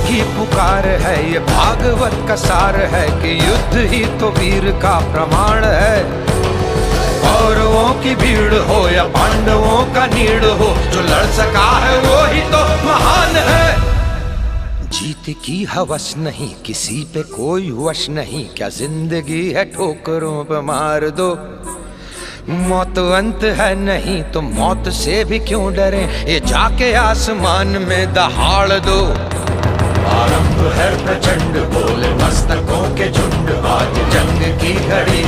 की पुकार है, ये भागवत का सार है कि युद्ध ही तो वीर का प्रमाण है। कौरवों की भीड़ हो या पांडवों का नीड़ हो, जो लड़ सका है वो ही तो महान है। जीत की हवस नहीं, किसी पे कोई वश नहीं, क्या जिंदगी है ठोकरों पे मार दो। मौत अंत है नहीं तो मौत से भी क्यों डरे, ये जाके आसमान में दहाड़ दो। आरंभ है प्रचंड, बोले मस्तकों के झुंड, आज जंग की घड़ी